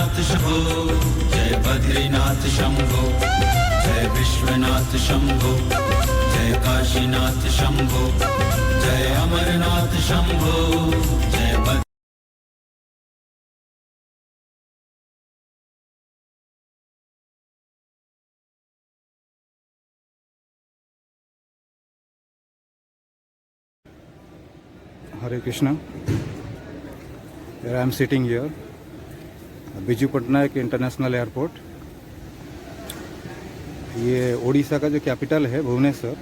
केदारनाथ शंभो, जय बद्रीनाथ शंभो, जय विश्वनाथ शंभो, जय काशीनाथ शंभो, जय अमरनाथ शंभो, जय Hare Krishna. Here I am sitting here, Biju Patnaik international airport. ये उड़ीसा का जो कैपिटल है भुवनेश्वर,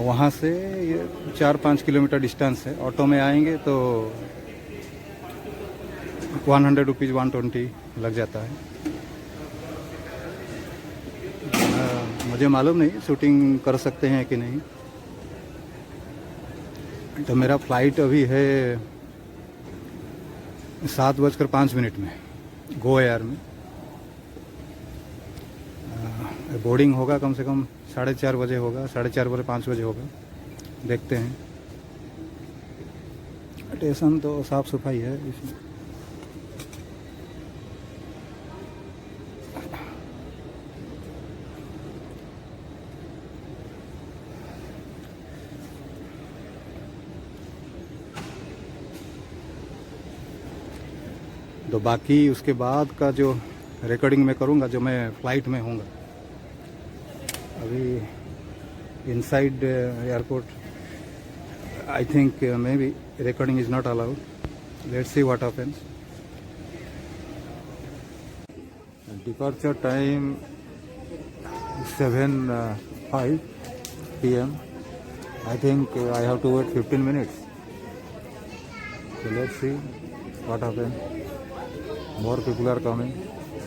वहाँ से ये 4-5 किलोमीटर डिस्टेंस है. ऑटो में आएंगे तो 100 रुपीज़ 120 लग जाता है. मुझे मालूम नहीं शूटिंग कर सकते हैं कि नहीं. तो मेरा फ्लाइट अभी है 7:05 में गो एयर में. बोर्डिंग होगा कम से कम 4:30 बजे होगा, 4:30 बजे 5 बजे होगा. देखते हैं. स्टेशन तो साफ़ सफाई है इसमें. तो बाकी उसके बाद का जो रिकॉर्डिंग मैं करूँगा जो मैं फ़्लाइट में हूँगा. अभी inside airport I think may be recording is not allowed. Let's see what happens. Departure time 7:05 PM. I think I have to wait 15 minutes. So let's see what happens. More people are coming.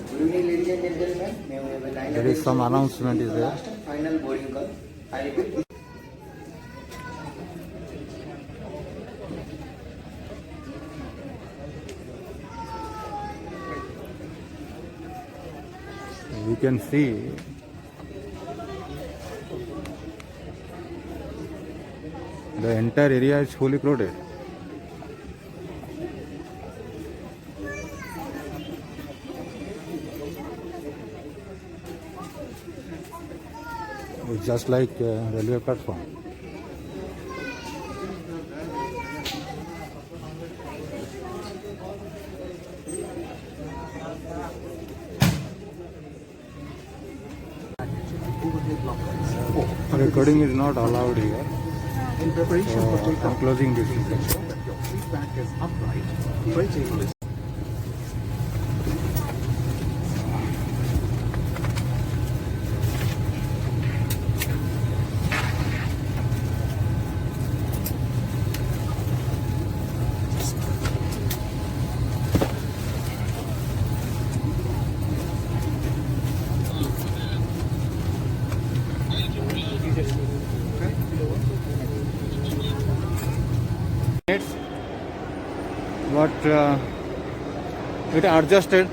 Good evening, ladies and gentlemen. May we have a line There is some announcement is there. last and final boarding call. I repeat. We can see the entire area is fully crowded. It's just like railway platform. Recording is not allowed here. In preparation for takeoff, I'm closing this section. ensure that your seat back is upright, tray table is But it adjusted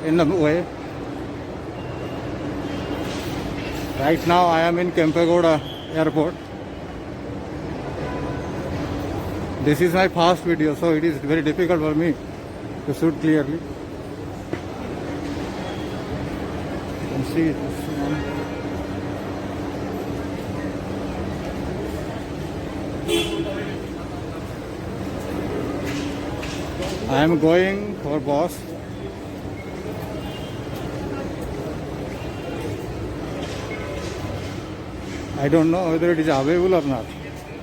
in a way. Right now I am in Kempegowda airport. This is my first video, so it is very difficult for me to shoot clearly. You can see this one. I am going for boss. I don't know whether it is available or not,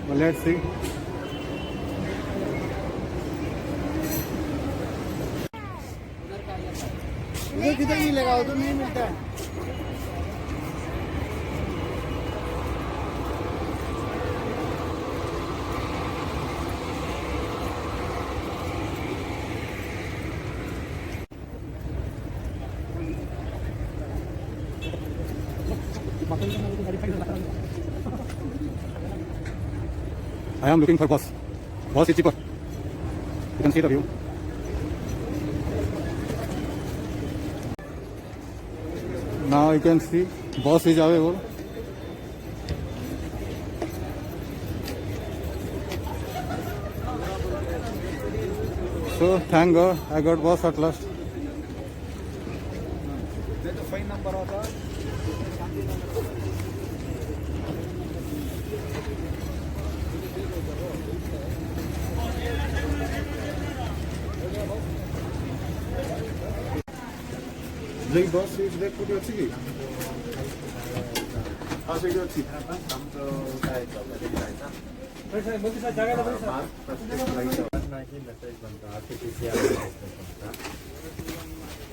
but let's see. इधर किधर नहीं लगा उधर नहीं मिलता है. I am looking for boss. Boss is cheaper. You can see the view. Now you can see boss is available. So thank God I got bus at last. त्याचा fine number होता जय बस इज देख कोठी ଅଛି କି ହଁ ସେଇଠି ଅଛି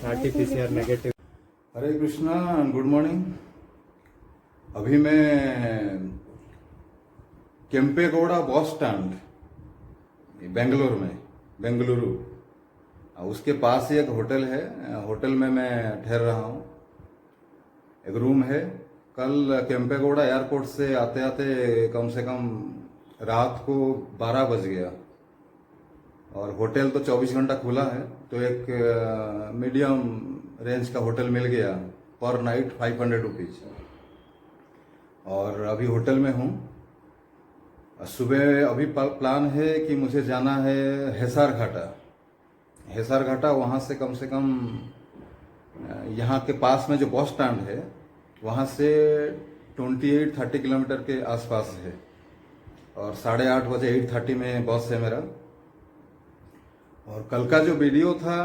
RTPCR negative. Hare Krishna and good morning. अभी मैं केम्पेगौड़ा बस स्टैंड बेंगलुरु उसके पास ही एक होटल है। होटल में मैं ठहर रहा हूँ। एक रूम है। कल केम्पेगौड़ा एयरपोर्ट से आते आते कम से कम रात को 12 बज गया और होटल तो 24 घंटा खुला है, तो एक मीडियम रेंज का होटल मिल गया पर नाइट 500 रुपीज। और अभी होटल में हूँ। सुबह अभी प्लान है कि मुझे जाना है हेसार घाटा। वहाँ से कम यहाँ के पास में जो बस स्टैंड है वहाँ से 28-30 किलोमीटर के आसपास है और 8:30 बजे 8:30 में बस है मेरा। और कल का जो वीडियो था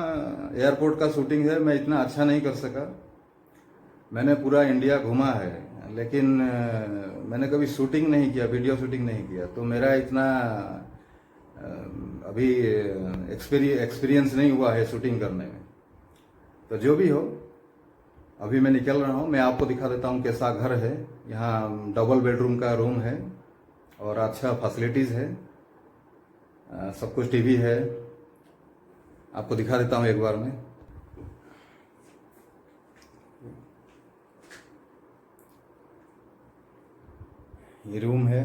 एयरपोर्ट का शूटिंग है, मैं इतना अच्छा नहीं कर सका। मैंने पूरा इंडिया घूमा है लेकिन मैंने कभी शूटिंग नहीं किया, वीडियो शूटिंग नहीं किया, तो मेरा इतना अभी एक्सपीरियंस नहीं हुआ है शूटिंग करने में। तो जो भी हो, अभी मैं निकल रहा हूँ। मैं आपको दिखा देता हूँ कैसा घर है। यहाँ डबल बेडरूम का रूम है और अच्छा फैसिलिटीज़ है, सब कुछ टीवी है। आपको दिखा देता हूँ एक बार में। ये रूम है,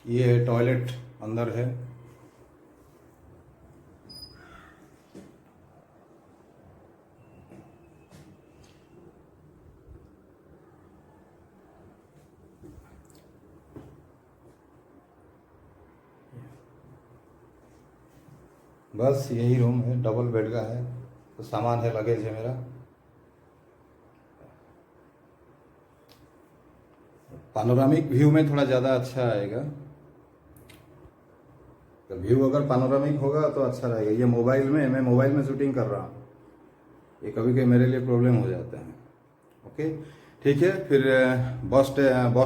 ये टॉयलेट अंदर है। बस यही रूम है, डबल बेड का है। तो सामान है, लगेज है मेरा। पानोरामिक व्यू में थोड़ा ज़्यादा अच्छा आएगा। तो व्यू अगर पानोरामिक होगा तो अच्छा रहेगा। ये मैं मोबाइल में शूटिंग कर रहा हूँ, ये कभी कभी मेरे लिए प्रॉब्लम हो जाता है। ओके, ठीक है, फिर बस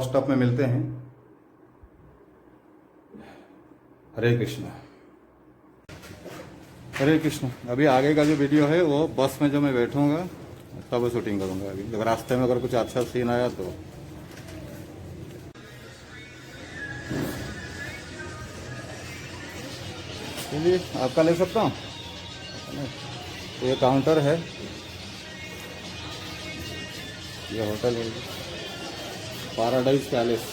स्टॉप में मिलते हैं। हरे कृष्णा। हरे कृष्ण। अभी आगे का जो वीडियो है वो बस में जो मैं बैठूंगा तब शूटिंग करूंगा। अभी अगर रास्ते में अगर कुछ अच्छा सीन आया तो। चलिए, आपका ले सकता हूँ। तो ये काउंटर है, ये होटल है पैराडाइज पैलेस।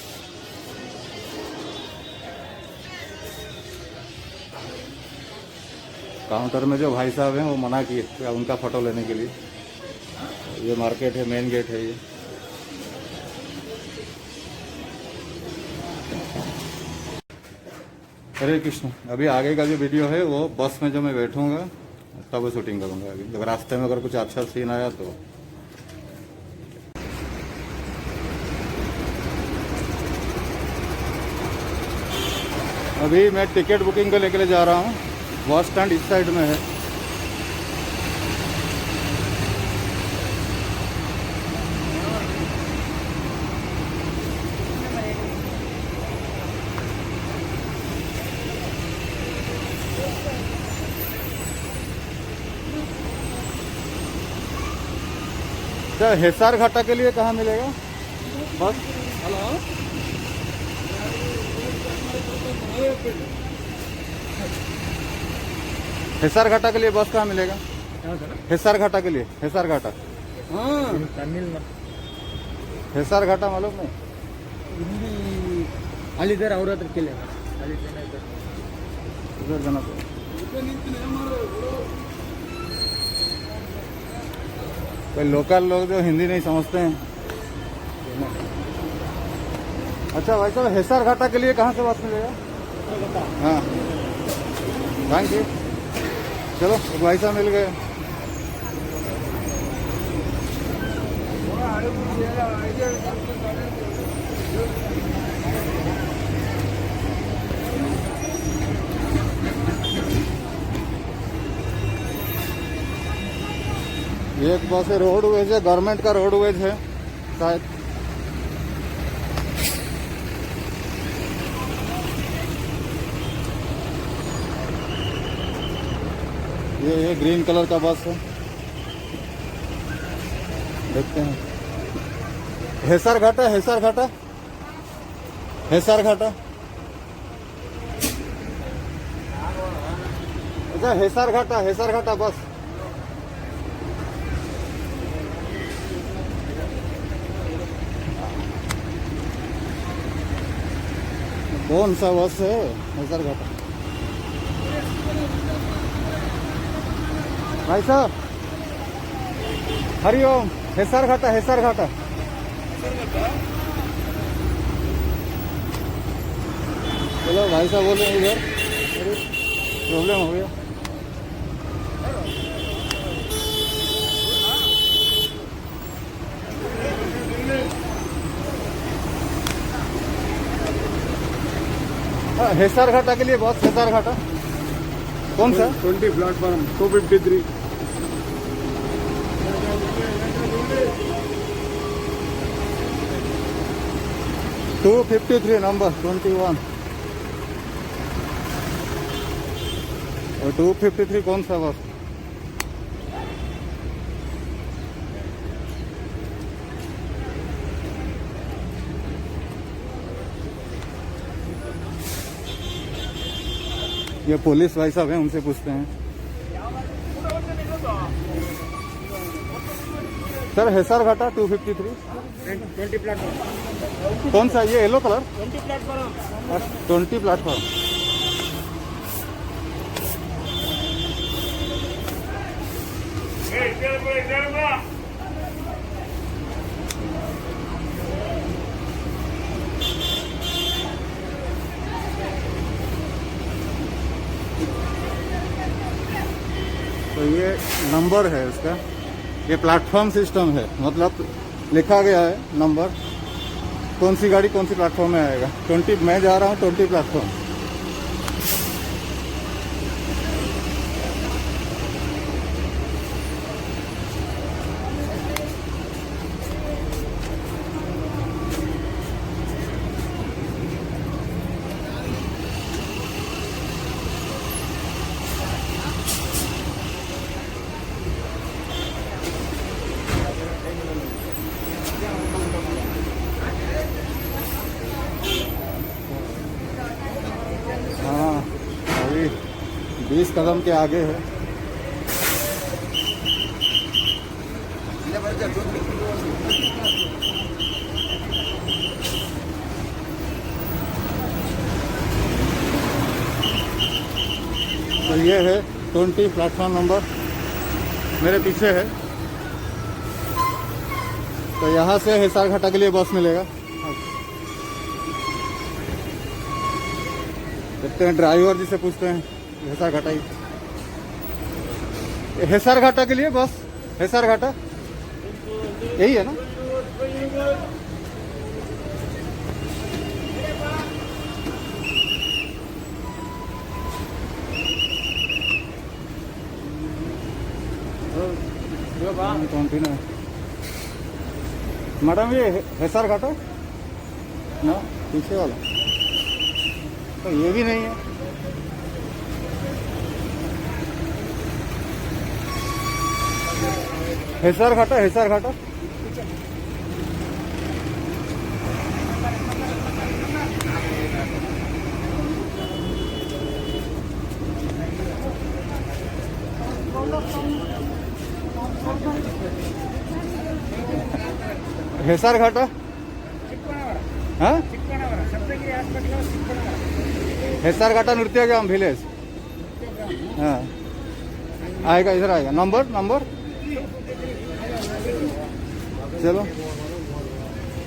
काउंटर में जो भाई साहब हैं वो मना किए उनका फोटो लेने के लिए। ये मार्केट है, मेन गेट है ये। हरे कृष्ण। अभी आगे का जो वीडियो है वो बस में जो मैं बैठूंगा तब शूटिंग करूंगा। अभी अगर रास्ते में अगर कुछ अच्छा सीन आया तो। अभी मैं टिकट बुकिंग को लेकर जा रहा हूँ। बस स्टैंड इस साइड में है। तो हेसार घाटा के लिए कहाँ मिलेगा बस? हेसार घाटा के लिए बस कहाँ मिलेगा? हेसार घाटा के लिए, हेसार घाटा। हाँ, हेसार घाटा मालूम नहीं। अलीधर औरत के लिए उधर जाना तो। कोई लोकल लोग जो हिंदी नहीं समझते हैं। अच्छा भाई साहब, हेसार घाटा के लिए कहाँ से बस मिलेगा? हाँ, थैंक यू। चलो एक भाई साहब मिल गए। ये एक पास रोडवेज है, गवर्नमेंट का रोडवेज है शायद। ये ग्रीन कलर का बस है, देखते हैं। हेसरघाटा, हेसरघाटा, हेसरघाटा। अच्छा हेसरघाटा, हेसरघाटा बस। कौन सा बस है हेसरघाटा? भाई साहब हरिओम, हेसरघाटा, हेसरघाटा। चलो भाई साहब बोल रहे हैं इधर प्रॉब्लम हो गया। हेसरघाटा के लिए बस, हेसरघाटा कौन सा? 20 प्लेटफॉर्म 253। To 53 number 21। और 253 कौन सा बस? ये पुलिस भाई साहब हैं, उनसे पूछते हैं। Sir Hesaraghatta 253 20 platform. कौन सा? ये येलो कलर 20 प्लेटफॉर्म। 20 प्लेटफॉर्म। तो ये नंबर है इसका, ये प्लेटफॉर्म सिस्टम है, मतलब लिखा गया है नंबर, कौन सी गाड़ी कौन सी प्लेटफॉर्म में आएगा। 20 मैं जा रहा हूँ 20 प्लेटफॉर्म। हाँ अभी 20 कदम के आगे है। तो ये है 20 प्लेटफॉर्म नंबर, मेरे पीछे है। तो यहाँ से हेसरघाटा के लिए बस मिलेगा। देखते हैं, ड्राइवर जी से पूछते हैं। हेसरघाटा ही, हेसरघाटा के लिए बस, हेसरघाटा यही है ना? कंटिन्यू मैडम, ये हेसरघाटा ना पीछे वाला? तो ये भी नहीं है। हेसरघाटा, हेसरघाटा। हेसरघाटा हाँ, हेसरघाटा नृत्य ग्राम विलेज। हाँ आएगा, इधर आएगा। नंबर नंबर चलो,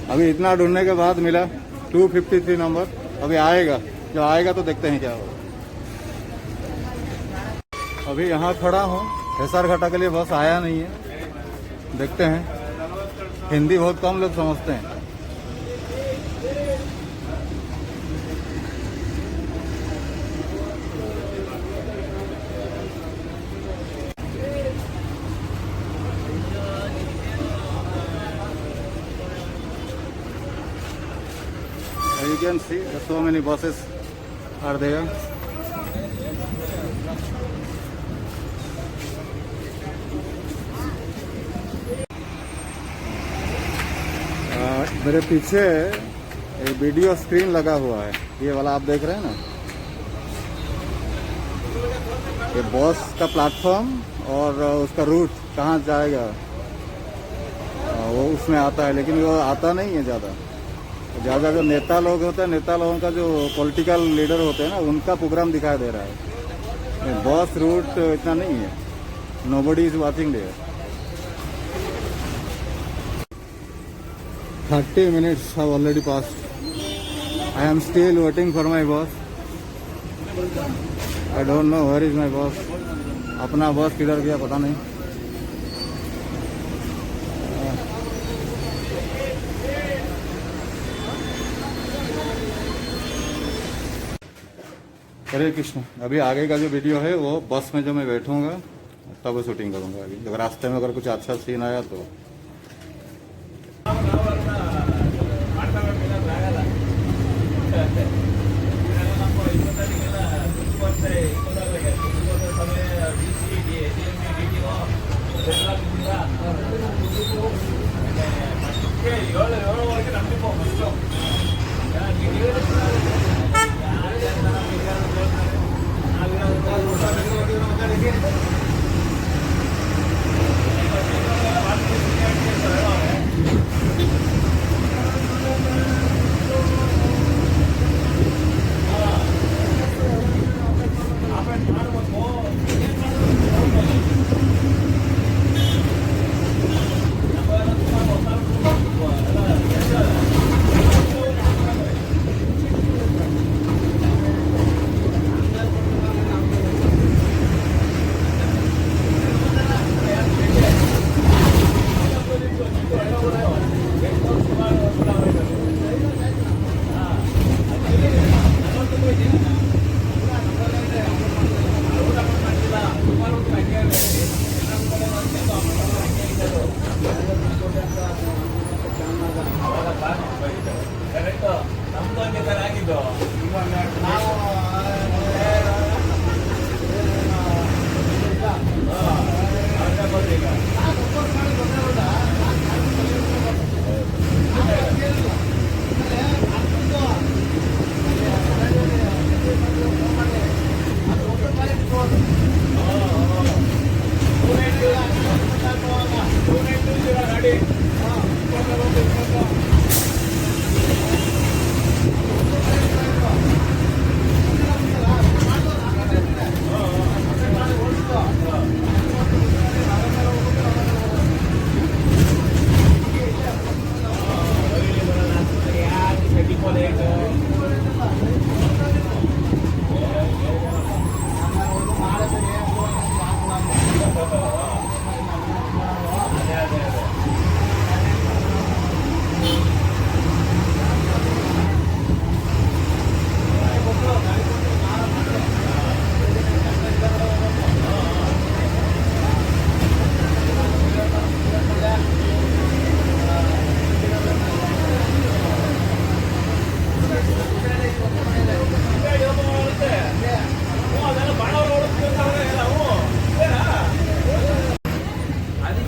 अभी इतना ढूंढने के बाद मिला 253 नंबर। अभी आएगा, जो आएगा तो देखते हैं क्या होगा। अभी यहाँ खड़ा हूँ, हेसरघाटा के लिए बस आया नहीं है, देखते हैं। हिंदी बहुत कम लोग समझते हैं। You can see so many buses are there. मेरे पीछे एक वीडियो स्क्रीन लगा हुआ है, ये वाला आप देख रहे हैं ना, ये बस का प्लेटफॉर्म और उसका रूट कहाँ जाएगा वो उसमें आता है, लेकिन वो आता नहीं है ज़्यादा जो नेता लोग होते हैं, नेता लोगों का जो पॉलिटिकल लीडर होते हैं ना, उनका प्रोग्राम दिखाई दे रहा है। बस रूट इतना नहीं है। Nobody is watching there. 30 minutes have already passed. I am still waiting for my bus. I don't know where is my bus. अपना बस किधर गया पता नहीं। हरे कृष्ण। अभी आगे का जो वीडियो है वो बस में जो मैं बैठूंगा तब शूटिंग करूंगा। अभी अगर रास्ते में अगर कुछ अच्छा सीन आया तो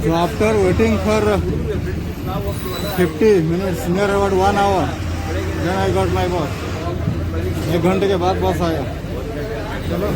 So after waiting for 50 minutes, near about 1 hour, then I got my bus. 1 घंटे के बाद बस आया। चलो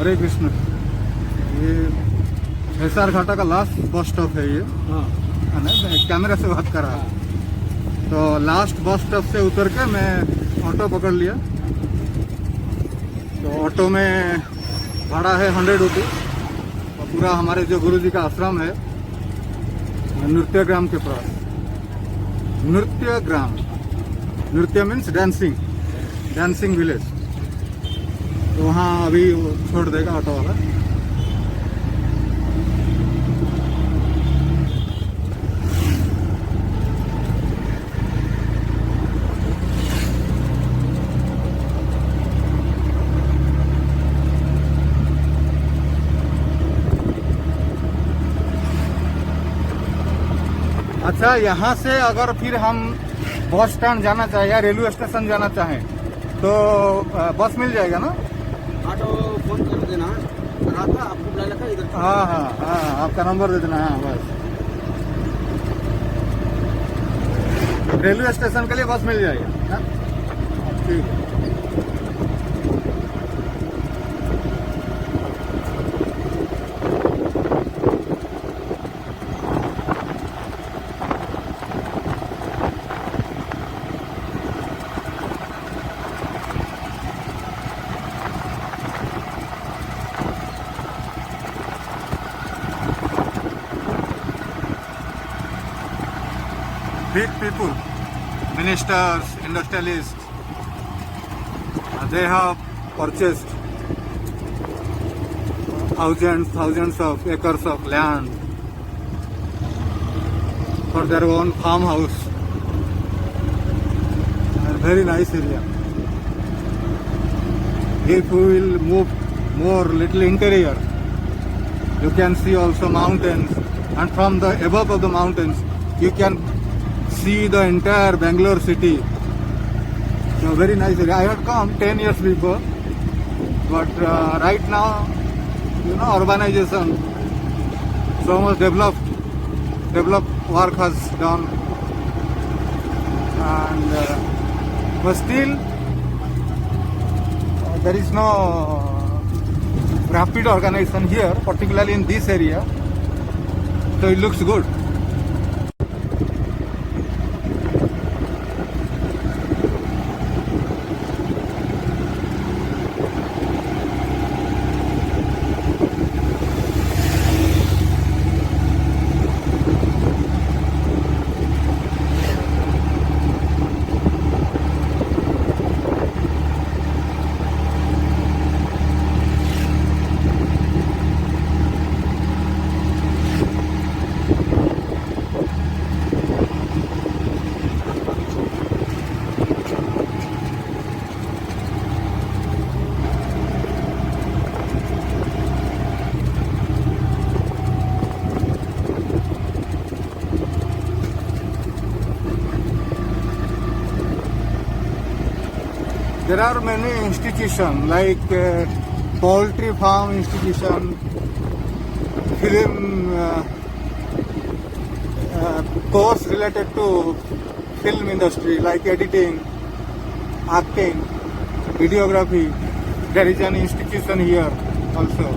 हरे कृष्ण। ये हिसार घाटा का लास्ट बस स्टॉप है ये, हाँ है ना? मैं कैमरे से बात कर रहा हूँ। तो लास्ट बस स्टॉप से उतर के मैं ऑटो पकड़ लिया। तो ऑटो में भाड़ा है 100 रुपीज़। और पूरा हमारे जो गुरुजी का आश्रम है नृत्य ग्राम के पास। नृत्य ग्राम, नृत्य मीन्स डांसिंग, डांसिंग विलेज। तो वहाँ अभी वो छोड़ देगा ऑटो वाला। अच्छा, यहाँ से अगर फिर हम बस स्टैंड जाना चाहें या रेलवे स्टेशन जाना चाहें तो बस मिल जाएगा ना? ऑटो फोन कर देना, रात में आपको बुला लेगा इधर। हाँ हाँ हाँ, आपका नंबर दे देना। हाँ बस, रेलवे स्टेशन के लिए बस मिल जाएगा। हाँ? ठीक है। Big people, ministers, industrialists, they have purchased thousands of acres of land for their own farmhouse. A very nice area. If we will move more little interior, you can see also mountains, and from the above of the mountains you can see the entire Bangalore city. So very nice area. I had come 10 years before, but right now, you know, urbanization, so much developed work has done, and but still there is no rapid organization here, particularly in this area. So it looks good. There are many institutions like poultry farm institution, film course related to film industry like editing, acting, videography. There is an institution here also.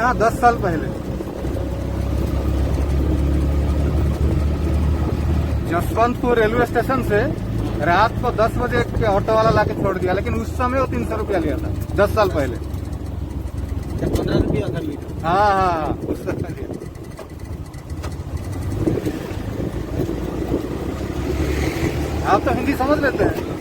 यहाँ 10 साल पहले। Jaswantpur railway station से रात को 10 बजे एक auto वाला लाके छोड़ दिया, लेकिन उस समय वो 300 रुपया लिया था 10 साल पहले। 15 रुपया कर लीटर। हाँ उस समय लिया। आप तो हिंदी समझ लेते हैं।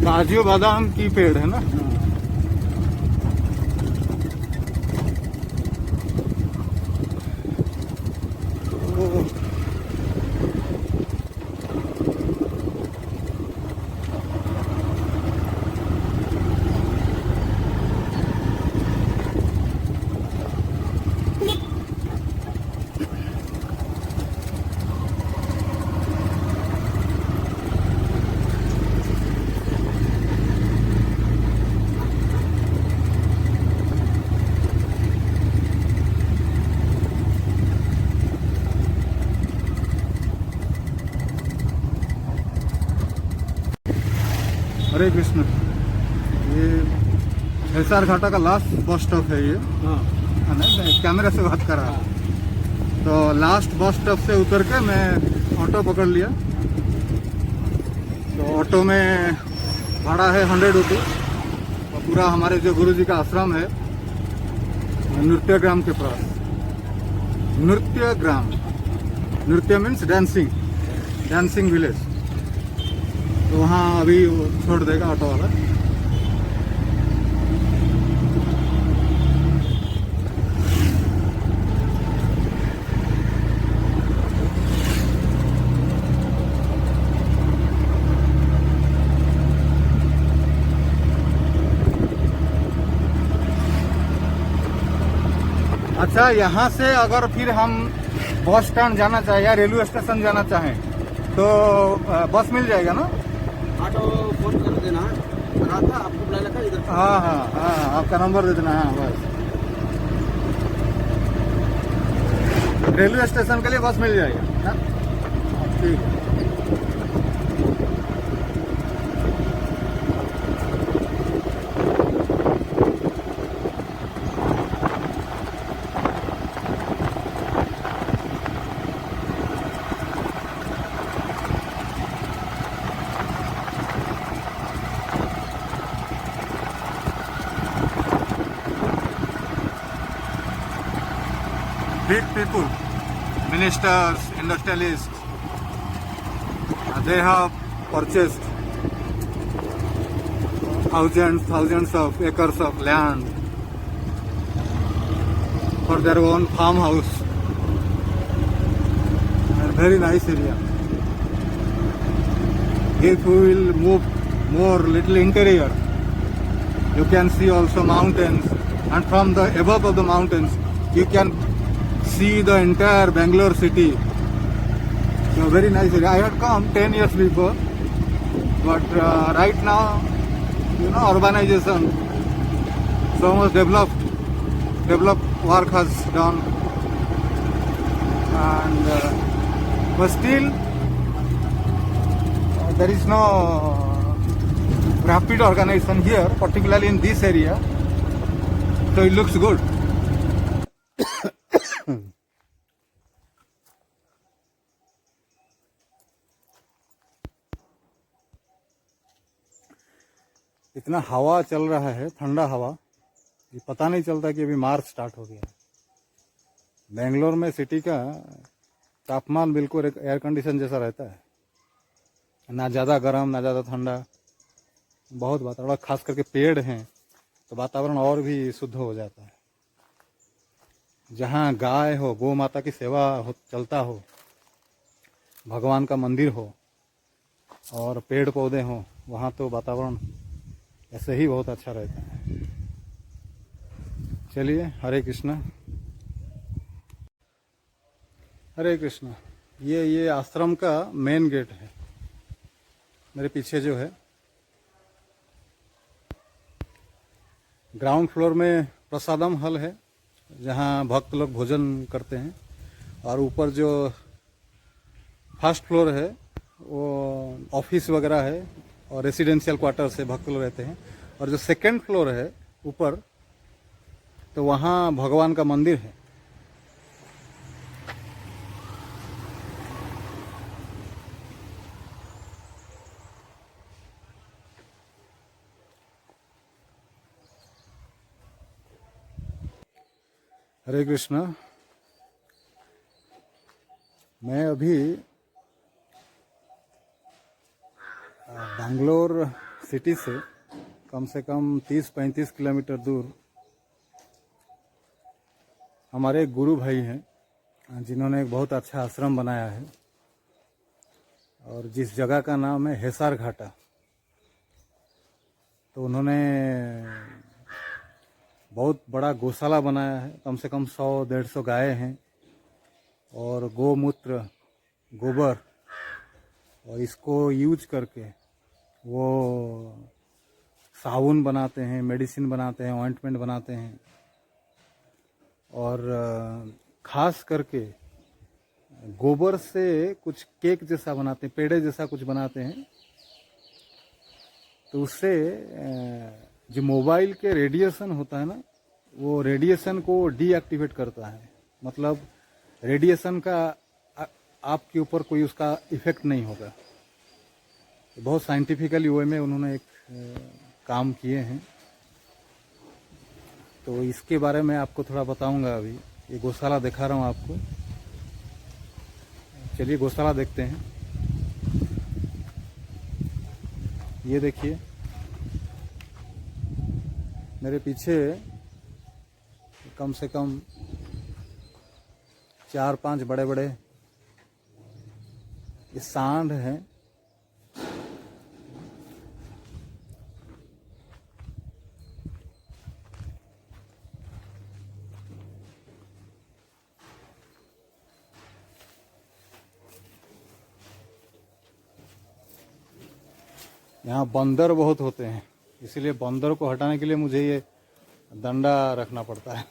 काजू बादाम की पेड़ है ना। हरे कृष्ण। ये एसआर घाटा का लास्ट बस स्टॉप है ये। हाँ। मैं कैमरा से बात कर रहा हूँ। तो लास्ट बस स्टॉप से उतर के मैं ऑटो पकड़ लिया। तो ऑटो में भाड़ा है 100 रुपीज। और पूरा हमारे जो गुरुजी का आश्रम है नृत्य ग्राम के पास। नृत्य ग्राम, नृत्य मीन्स डांसिंग, डांसिंग विलेज। तो वहाँ अभी वो छोड़ देगा ऑटो वाला। अच्छा, यहाँ से अगर फिर हम बस स्टैंड जाना चाहें या रेलवे स्टेशन जाना चाहें तो बस मिल जाएगा ना? ऑटो फोन कर देना, रात आपको बुला लेगा इधर। हाँ हाँ हाँ, आपका नंबर दे देना। हाँ बस, रेलवे स्टेशन के लिए बस मिल जाएगा। हाँ ठीक है। Big people, ministers, industrialists, they have purchased thousands of acres of land for their own farmhouse. And very nice area. If we will move more little interior, you can see also mountains, and from the above of the mountains you can see the entire Bangalore city. So very nice area. I had come 10 years before, but right now, you know, urbanization, so much developed work has done, and but still there is no rapid organization here, particularly in this area, so it looks good. इतना हवा चल रहा है, ठंडा हवा, ये पता नहीं चलता कि अभी मार्च स्टार्ट हो गया है। बेंगलोर में सिटी का तापमान बिल्कुल एक एयर कंडीशन जैसा रहता है, ना ज़्यादा गर्म ना ज़्यादा ठंडा, बहुत वातावरण, खास करके पेड़ हैं तो वातावरण और भी शुद्ध हो जाता है। जहाँ गाय हो, गौ माता की सेवा हो, चलता हो, भगवान का मंदिर हो और पेड़ पौधे हो, वहाँ तो वातावरण ऐसे ही बहुत अच्छा रहता है। चलिए, हरे कृष्णा हरे कृष्णा। ये आश्रम का मेन गेट है, मेरे पीछे जो है। ग्राउंड फ्लोर में प्रसादम हॉल है, जहाँ भक्त लोग भोजन करते हैं, और ऊपर जो फर्स्ट फ्लोर है वो ऑफिस वगैरह है और रेसिडेंशियल क्वार्टर से भक्त लोग रहते हैं, और जो सेकंड फ्लोर है ऊपर, तो वहाँ भगवान का मंदिर है। हरे कृष्णा। मैं अभी बेंगलोर सिटी से कम 30-35 किलोमीटर दूर हमारे एक गुरु भाई हैं, जिन्होंने एक बहुत अच्छा आश्रम बनाया है, और जिस जगह का नाम है हेसार घाटा। तो उन्होंने बहुत बड़ा गौशाला बनाया है, कम से कम 100-150 गायें हैं, और गोमूत्र, गोबर, और इसको यूज करके वो साबुन बनाते हैं, मेडिसिन बनाते हैं, ऑइंटमेंट बनाते हैं, और खास करके गोबर से कुछ केक जैसा बनाते हैं, पेड़े जैसा कुछ बनाते हैं। तो उससे जो मोबाइल के रेडिएशन होता है ना, वो रेडिएशन को डीएक्टिवेट करता है। मतलब रेडिएशन का आपके ऊपर कोई उसका इफेक्ट नहीं होगा। बहुत साइंटिफिकली वे में उन्होंने एक काम किए हैं, तो इसके बारे में आपको थोड़ा बताऊंगा। अभी ये गौशाला दिखा रहा हूँ आपको। चलिए गौशाला देखते हैं। ये देखिए मेरे पीछे कम से कम 4-5 बड़े बड़े ये सांड हैं। यहाँ बंदर बहुत होते हैं, इसीलिए बंदर को हटाने के लिए मुझे ये डंडा रखना पड़ता है।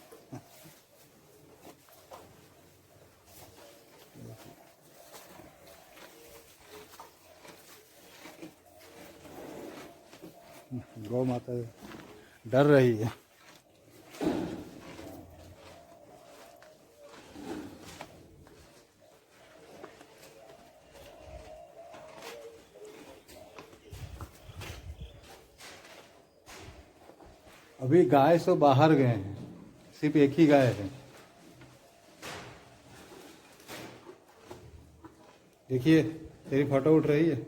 गौ माता डर रही है। अभी गाय सब बाहर गए हैं, सिर्फ एक ही गाय है। देखिए तेरी फोटो उठ रही है।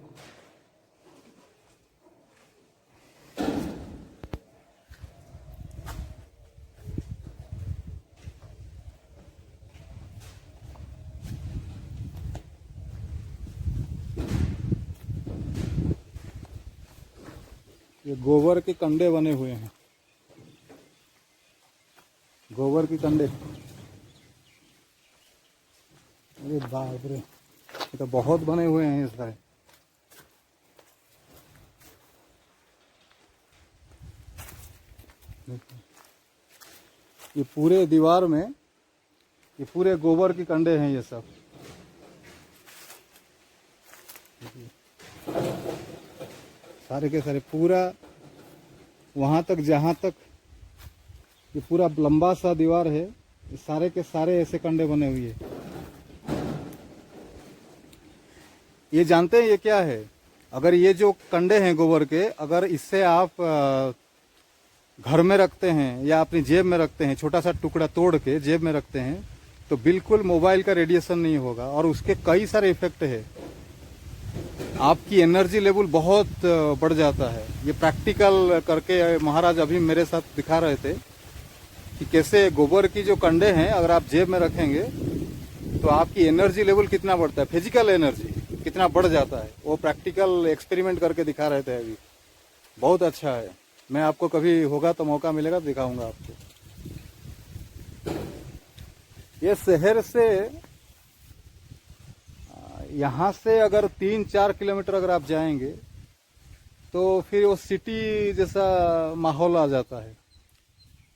ये गोबर के कंडे बने हुए हैं, गोबर के कंडे। अरे बाप रे, ये तो बहुत बने हुए हैं ये सारे। ये पूरे दीवार में ये पूरे गोबर के कंडे हैं ये सब। सारे के सारे पूरा वहां तक जहां तक ये पूरा लंबा सा दीवार है, ये सारे के सारे ऐसे कंडे बने हुए हैं। ये जानते हैं ये क्या है? अगर ये जो कंडे हैं गोबर के, अगर इससे आप घर में रखते हैं या अपनी जेब में रखते हैं, छोटा सा टुकड़ा तोड़ के जेब में रखते हैं, तो बिल्कुल मोबाइल का रेडिएशन नहीं होगा। और उसके कई सारे इफेक्ट है, आपकी एनर्जी लेवल बहुत बढ़ जाता है। ये प्रैक्टिकल करके महाराज अभी मेरे साथ दिखा रहे थे कि कैसे गोबर की जो कंडे हैं अगर आप जेब में रखेंगे तो आपकी एनर्जी लेवल कितना बढ़ता है, फिजिकल एनर्जी कितना बढ़ जाता है। वो प्रैक्टिकल एक्सपेरिमेंट करके दिखा रहे थे अभी, बहुत अच्छा है। मैं आपको कभी होगा तो मौका मिलेगा तो दिखाऊंगा आपको। ये शहर से यहाँ से अगर 3-4 किलोमीटर अगर आप जाएंगे तो फिर वो सिटी जैसा माहौल आ जाता है।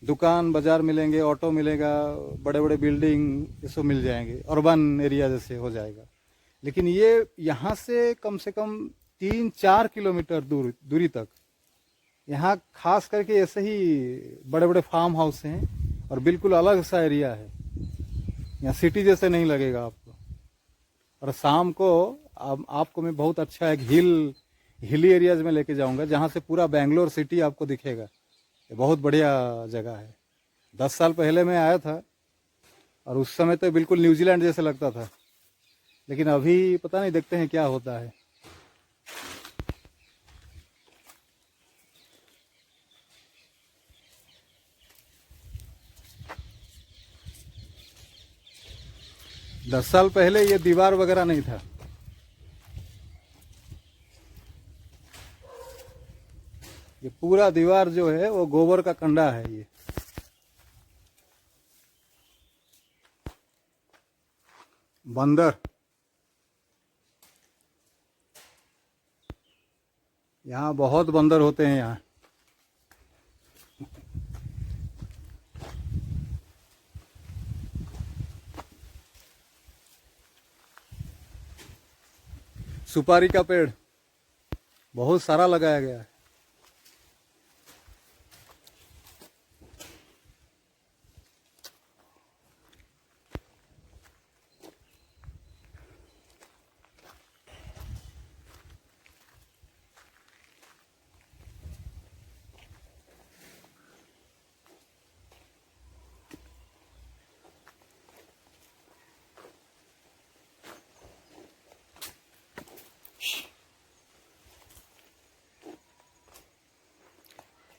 दुकान बाजार मिलेंगे, ऑटो मिलेगा, बड़े बड़े बिल्डिंग ये सब मिल जाएंगे, अर्बन एरिया जैसे हो जाएगा। लेकिन ये यहाँ से कम 3-4 किलोमीटर दूरी तक यहाँ खास करके ऐसे ही बड़े बड़े फार्म हाउस हैं और बिल्कुल अलग सा एरिया है। यहाँ सिटी जैसे नहीं लगेगा आपको। और शाम को आपको मैं बहुत अच्छा एक हिली एरियाज में लेके जाऊंगा जहाँ से पूरा बेंगलोर सिटी आपको दिखेगा। ये बहुत बढ़िया जगह है। 10 साल पहले मैं आया था और उस समय तो बिल्कुल न्यूजीलैंड जैसे लगता था, लेकिन अभी पता नहीं, देखते हैं क्या होता है। दस साल पहले ये दीवार वगैरह नहीं था। ये पूरा दीवार जो है वो गोबर का कंडा है। ये बंदर, यहाँ बहुत बंदर होते हैं यहाँ। सुपारी का पेड़ बहुत सारा लगाया गया है।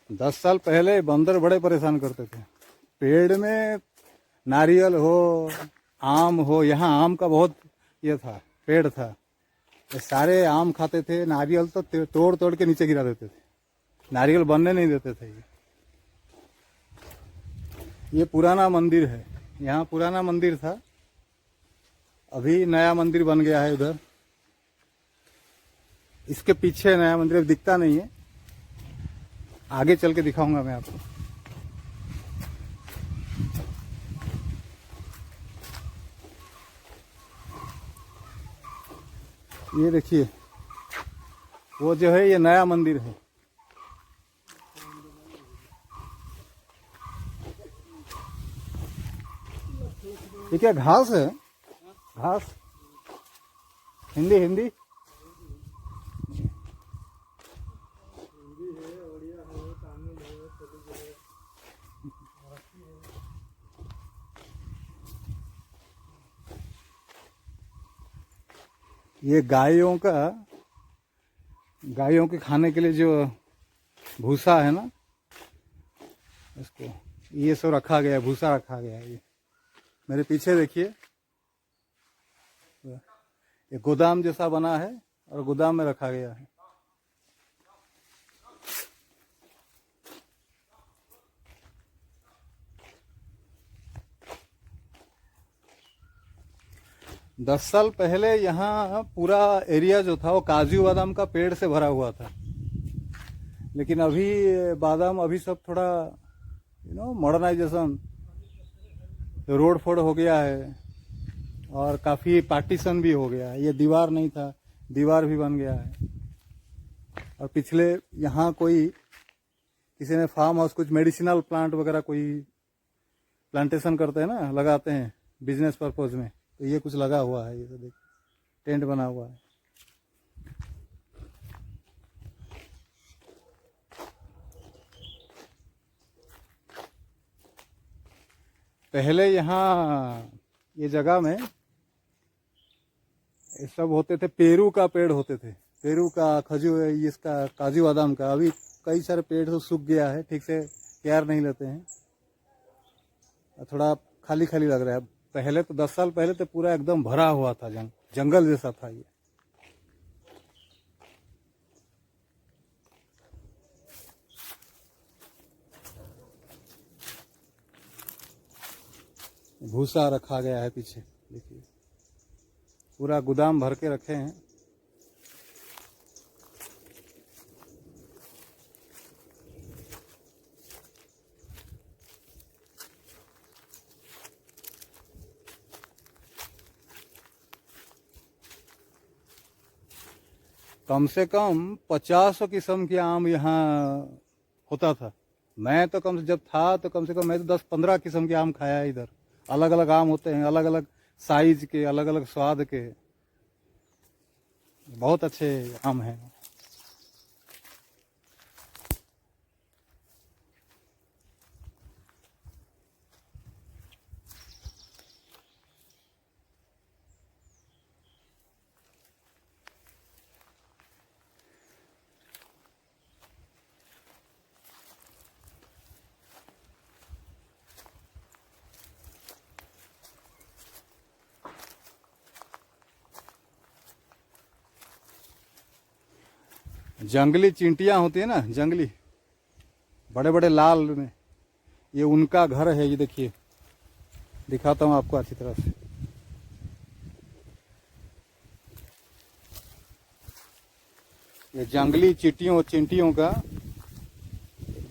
दस साल पहले बंदर बड़े परेशान करते थे। पेड़ में नारियल हो, आम हो, यहाँ आम का बहुत ये था, पेड़ था, ये सारे आम खाते थे। नारियल तो तोड़ तोड़ के नीचे गिरा देते थे, नारियल बनने नहीं देते थे। ये पुराना मंदिर है, यहाँ पुराना मंदिर था, अभी नया मंदिर बन गया है उधर। इसके पीछे नया मंदिर अब दिखता नहीं है, आगे चल के दिखाऊंगा मैं आपको। ये देखिए, वो जो है ये नया मंदिर है। ये क्या घास है? घास, हिंदी हिंदी ये गायों के खाने के लिए जो भूसा है ना, इसको ये सब रखा गया है, भूसा रखा गया है। ये मेरे पीछे देखिए, ये गोदाम जैसा बना है और गोदाम में रखा गया है। 10 साल पहले यहाँ पूरा एरिया जो था वो काजू बादाम का पेड़ से भरा हुआ था, लेकिन अभी बादाम अभी सब थोड़ा मॉडर्नाइजेशन, रोड फोड हो गया है और काफी पार्टीशन भी हो गया है। ये दीवार नहीं था, दीवार भी बन गया है। और पिछले यहाँ कोई किसी ने फार्म हाउस, कुछ मेडिसिनल प्लांट वगैरह कोई प्लांटेशन करते हैं ना, लगाते हैं बिजनेस पर्पज में, तो ये कुछ लगा हुआ है। ये तो देख, टेंट बना हुआ है। पहले यहाँ ये जगह में ये सब होते थे, पेरू का पेड़ होते थे, पेरू का, खजूर, इसका काजू बादाम का। अभी कई सारे पेड़ तो सूख गया है, ठीक से केयर नहीं लेते हैं, थोड़ा खाली खाली लग रहा है। पहले तो 10 साल पहले तो पूरा एकदम भरा हुआ था, जंगल जैसा था ये। भूसा रखा गया है पीछे, देखिए पूरा गोदाम भर के रखे हैं। कम से कम 50 किस्म के आम यहाँ होता था। मैं तो जब था तो कम से कम मैं तो 10-15 किस्म के आम खाया है इधर। अलग अलग आम होते हैं, अलग अलग साइज के, अलग अलग स्वाद के, बहुत अच्छे आम हैं। जंगली चींटियां होती है ना, जंगली बड़े बड़े लाल में, ये उनका घर है। ये देखिए, दिखाता हूँ आपको अच्छी तरह से। ये जंगली चींटियों का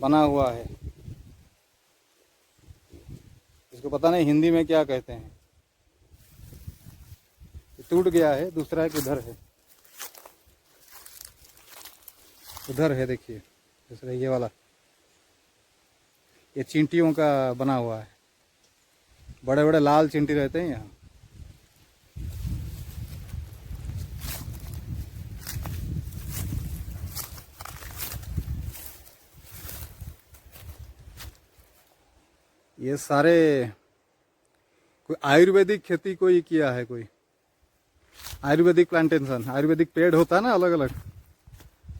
बना हुआ है। इसको पता नहीं हिंदी में क्या कहते हैं। टूट गया है, दूसरा एक उधर है, उधर है देखिए दूसरा, ये वाला। ये चींटियों का बना हुआ है, बड़े बड़े लाल चींटी रहते हैं यहाँ। ये सारे कोई आयुर्वेदिक खेती कोई किया है, कोई आयुर्वेदिक प्लांटेशन, आयुर्वेदिक पेड़ होता है ना अलग अलग,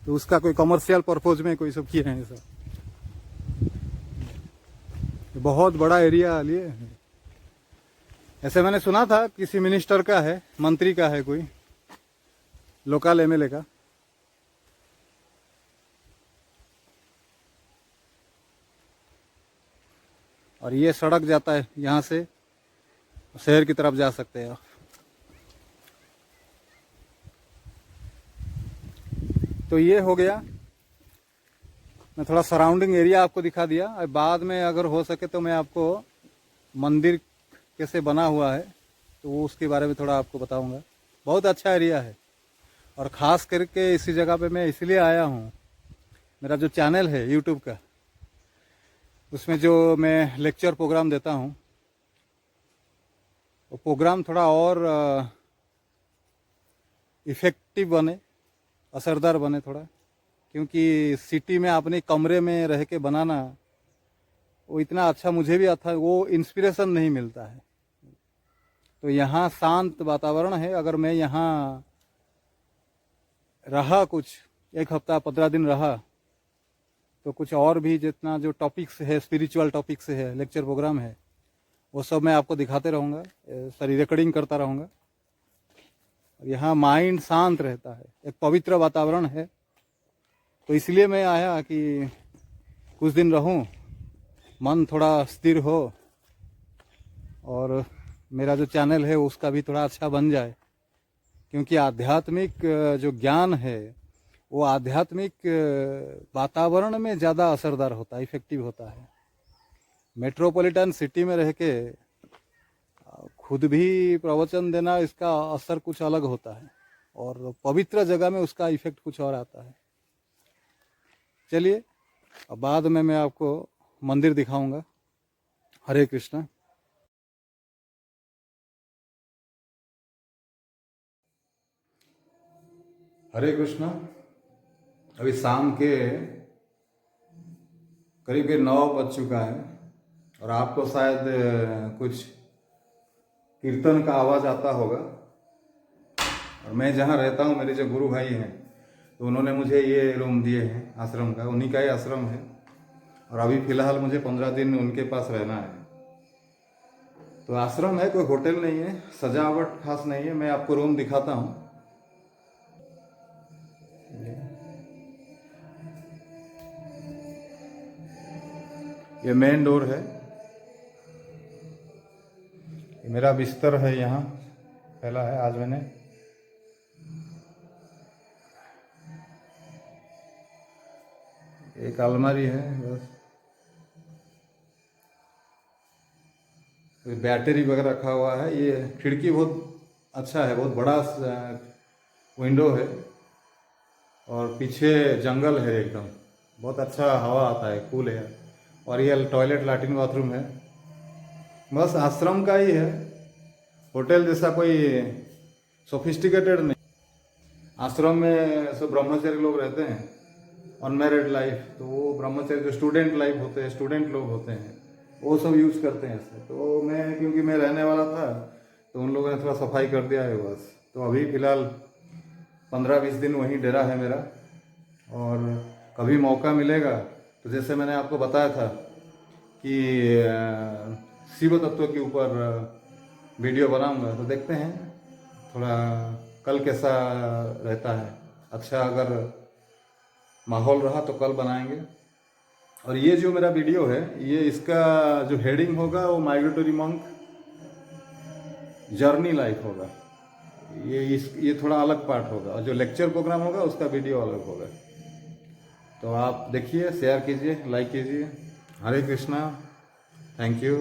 तो उसका कोई कमर्शियल पर्पज में कोई सब किए हैं। सब बहुत बड़ा एरिया लिए। ऐसे मैंने सुना था किसी मिनिस्टर का है, मंत्री का है, कोई लोकल एमएलए का। और ये सड़क जाता है यहाँ से, शहर की तरफ जा सकते हैं। तो ये हो गया, मैं थोड़ा सराउंडिंग एरिया आपको दिखा दिया। और बाद में अगर हो सके तो मैं आपको मंदिर कैसे बना हुआ है तो वो उसके बारे में थोड़ा आपको बताऊंगा। बहुत अच्छा एरिया है, और ख़ास करके इसी जगह पे मैं इसलिए आया हूँ, मेरा जो चैनल है यूट्यूब का, उसमें जो मैं लेक्चर प्रोग्राम देता हूँ, वो प्रोग्राम थोड़ा और इफ़ेक्टिव बने, असरदार बने थोड़ा। क्योंकि सिटी में अपने कमरे में रह के बनाना वो इतना अच्छा मुझे भी आता है, वो इंस्पिरेशन नहीं मिलता है। तो यहाँ शांत वातावरण है। अगर मैं यहाँ रहा कुछ 1 हफ्ता 15 दिन रहा तो कुछ और भी जितना जो टॉपिक्स है, स्पिरिचुअल टॉपिक्स है, लेक्चर प्रोग्राम है, वो सब मैं आपको दिखाते रहूँगा, सारी रिकॉर्डिंग करता रहूँगा। यहाँ माइंड शांत रहता है, एक पवित्र वातावरण है। तो इसलिए मैं आया कि कुछ दिन रहूं, मन थोड़ा स्थिर हो और मेरा जो चैनल है उसका भी थोड़ा अच्छा बन जाए, क्योंकि आध्यात्मिक जो ज्ञान है वो आध्यात्मिक वातावरण में ज़्यादा असरदार होता है, इफेक्टिव होता है। मेट्रोपॉलिटन सिटी में रह के खुद भी प्रवचन देना, इसका असर कुछ अलग होता है, और पवित्र जगह में उसका इफेक्ट कुछ और आता है। चलिए, अब बाद में मैं आपको मंदिर दिखाऊंगा। हरे कृष्णा। हरे कृष्णा। अभी शाम के करीब 9 बज चुका है और आपको शायद कुछ कीर्तन का आवाज़ आता होगा। और मैं जहाँ रहता हूँ, मेरे जो गुरु भाई हैं, तो उन्होंने मुझे ये रूम दिए हैं आश्रम का, उन्हीं का ही आश्रम है। और अभी फ़िलहाल मुझे 15 दिन उनके पास रहना है। तो आश्रम है, कोई होटल नहीं है, सजावट खास नहीं है। मैं आपको रूम दिखाता हूँ। ये मेन डोर है, ये मेरा बिस्तर है, यहाँ फैला है। आज मैंने एक अलमारी है बस, बैटरी वगैरह रखा हुआ है। ये खिड़की बहुत अच्छा है, बहुत बड़ा विंडो है, और पीछे जंगल है एकदम, बहुत अच्छा हवा आता है, कूल है। और ये टॉयलेट लैट्रिन बाथरूम है। बस आश्रम का ही है, होटल जैसा कोई सोफिस्टिकेटेड नहीं। आश्रम में सब ब्रह्मचर्य लोग रहते हैं, अनमैरिड लाइफ, तो वो ब्रह्मचर्य जो स्टूडेंट लाइफ होते हैं, स्टूडेंट लोग होते हैं, वो सब यूज़ करते हैं ऐसे। तो मैं, क्योंकि मैं रहने वाला था, तो उन लोगों ने थोड़ा सफाई कर दिया है बस। तो अभी फ़िलहाल 15-20 दिन वहीं डेरा है मेरा। और कभी मौका मिलेगा तो जैसे मैंने आपको बताया था कि शिव तत्व के ऊपर वीडियो बनाऊंगा, तो देखते हैं थोड़ा कल कैसा रहता है। अच्छा अगर माहौल रहा तो कल बनाएंगे। और ये जो मेरा वीडियो है, ये इसका जो हेडिंग होगा वो माइग्रेटरी मंक जर्नी लाइफ होगा। ये थोड़ा अलग पार्ट होगा, और जो लेक्चर प्रोग्राम होगा उसका वीडियो अलग होगा। तो आप देखिए, शेयर कीजिए, लाइक कीजिए। हरे कृष्णा। Thank you.